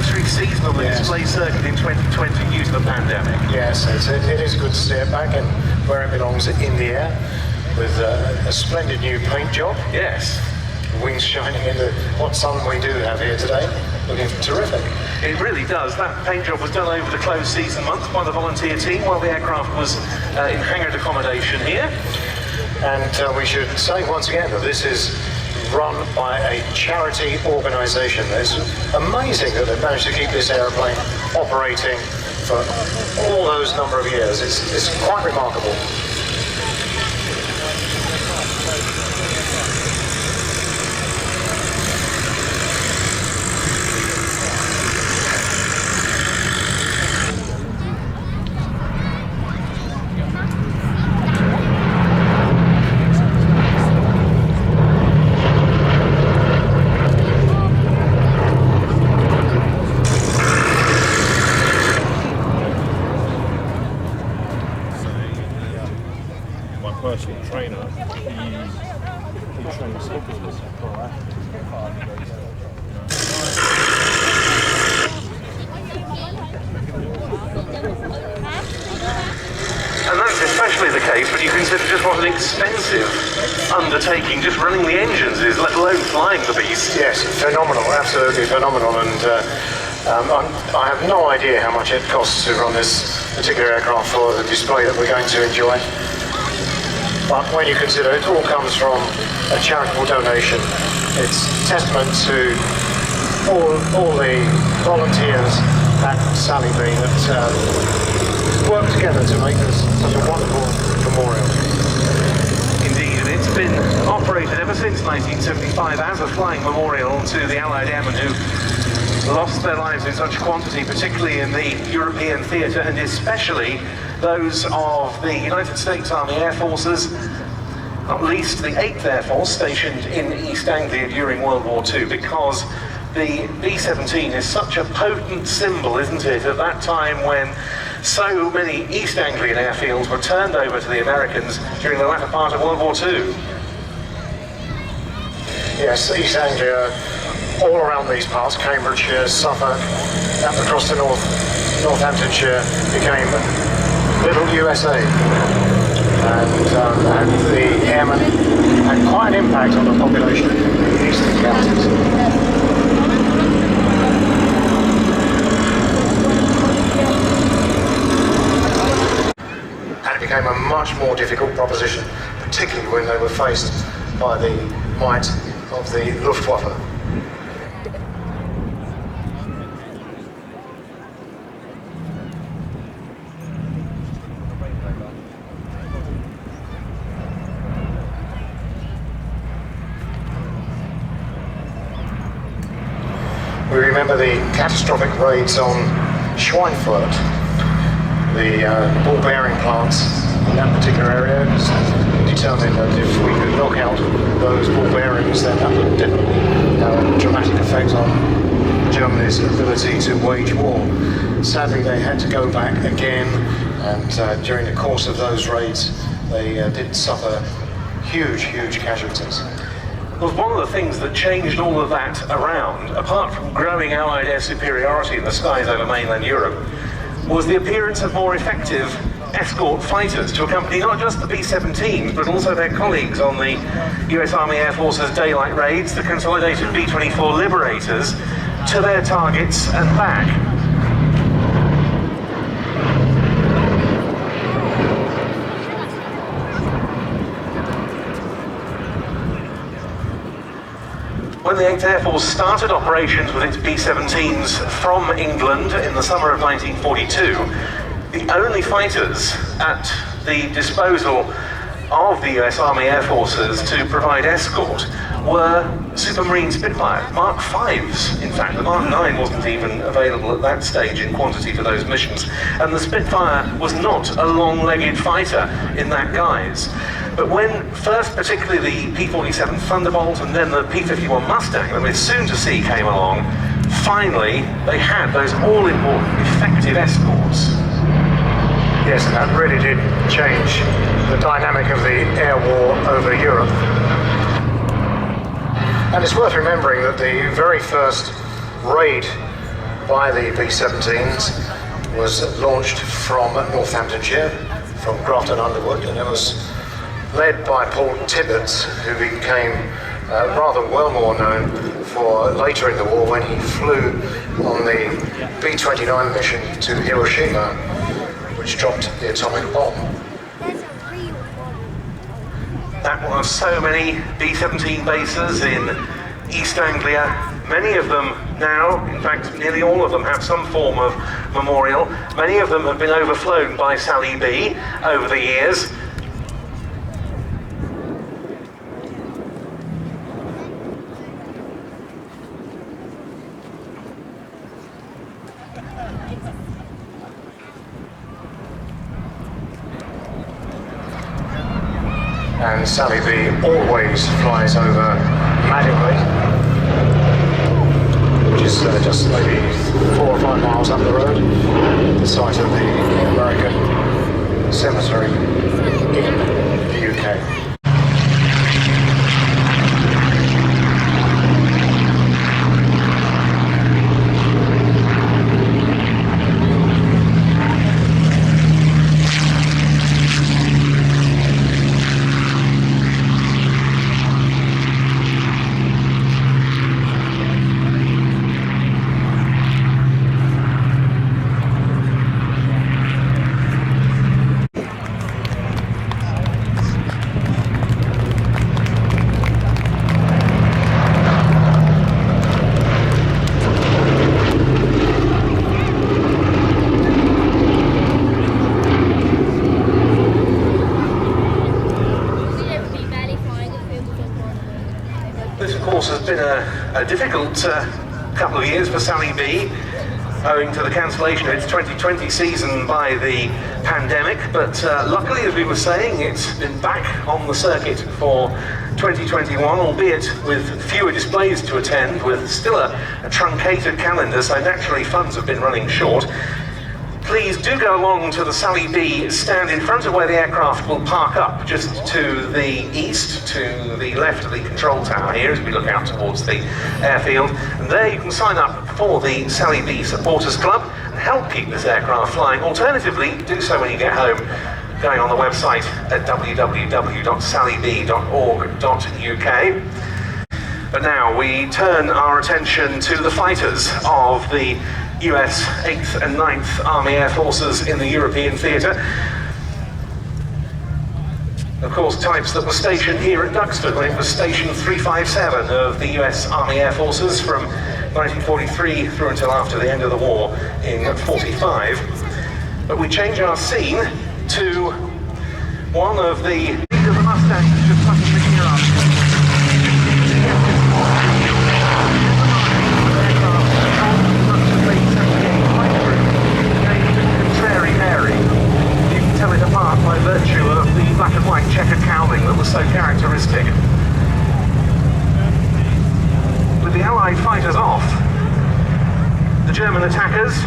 anniversary season on the display circuit in 2020 due to the pandemic. Yes, it is good to see it back in where it belongs, in the air, with a splendid new paint job. Yes. Wings shining into what sun we do have here today. Looking terrific. It really does. That paint job was done over the closed season months by the volunteer team while the aircraft was in hangared accommodation here. And we should say once again that this is run by a charity organisation. It's amazing that they've managed to keep this aeroplane operating for all those number of years. It's quite remarkable. Personal trainer, he trains footballers for And that's especially the case when you consider just what an expensive undertaking just running the engines is, let alone flying the beast. Yes, phenomenal, absolutely phenomenal. And I have no idea how much it costs to run this particular aircraft for the display that we're going to enjoy. But when you consider it all comes from a charitable donation, it's testament to all the volunteers at Sally B that work together to make this such a wonderful memorial. Indeed, and it's been operated ever since 1975 as a flying memorial to the Allied airmen who lost their lives in such quantity, particularly in the European theatre, and especially those of the United States Army Air Forces, not least the 8th Air Force stationed in East Anglia during World War II, because the B-17 is such a potent symbol, isn't it, at that time when so many East Anglian airfields were turned over to the Americans during the latter part of World War II. Yes, East Anglia, all around these parts, Cambridgeshire, Suffolk, up across to Northamptonshire, became little USA, and the airmen had quite an impact on the population in the eastern counties. And it became a much more difficult proposition, particularly when they were faced by the might of the Luftwaffe. We remember the catastrophic raids on Schweinfurt, the ball bearing plants in that particular area. It was determined that if we could knock out those ball bearings, then that would definitely have a dramatic effect on Germany's ability to wage war. Sadly, they had to go back again, and during the course of those raids, they did suffer huge casualties. Well, one of the things that changed all of that around, apart from growing Allied air superiority in the skies over mainland Europe, was the appearance of more effective escort fighters to accompany not just the B-17s, but also their colleagues on the US Army Air Force's daylight raids, the consolidated B-24 Liberators, to their targets and back. When the 8th Air Force started operations with its B-17s from England in the summer of 1942, the only fighters at the disposal of the US Army Air Forces to provide escort were Supermarine Spitfire, Mark 5s. In fact, the Mark 9 wasn't even available at that stage in quantity for those missions, and the Spitfire was not a long-legged fighter in that guise. But when first, particularly the P-47 Thunderbolt and then the P-51 Mustang that we're soon to see came along, finally they had those all-important effective escorts. Yes, and that really did change the dynamic of the air war over Europe. And it's worth remembering that the very first raid by the B-17s was launched from Northamptonshire, from Grafton Underwood, and it was led by Paul Tibbets, who became rather well more known for later in the war when he flew on the B-29 mission to Hiroshima, which dropped the atomic bomb. That was so many B-17 bases in East Anglia. Many of them now, in fact nearly all of them, have some form of memorial. Many of them have been overflown by Sally B over the years. And Sally B always flies over Madingley, which is just maybe 4 or 5 miles up the road, the site of the American cemetery in the UK. This, of course, has been a difficult couple of years for Sally B, owing to the cancellation of its 2020 season by the pandemic, but luckily, as we were saying, it's been back on the circuit for 2021, albeit with fewer displays to attend, with still a truncated calendar, so naturally funds have been running short. Please do go along to the Sally B stand in front of where the aircraft will park up, just to the east, to the left of the control tower here as we look out towards the airfield. And there you can sign up for the Sally B Supporters Club and help keep this aircraft flying. Alternatively, do so when you get home, going on the website at www.sallyb.org.uk. But now we turn our attention to the fighters of the US 8th and 9th Army Air Forces in the European theatre. Of course, types that were stationed here at Duxford when it was Station 357 of the US Army Air Forces from 1943 through until after the end of the war in 45. But we change our scene to one of the Mustangs just tucking the gear up. It apart by virtue of the black and white checkered cowling that was so characteristic. With the Allied fighters off, the German attackers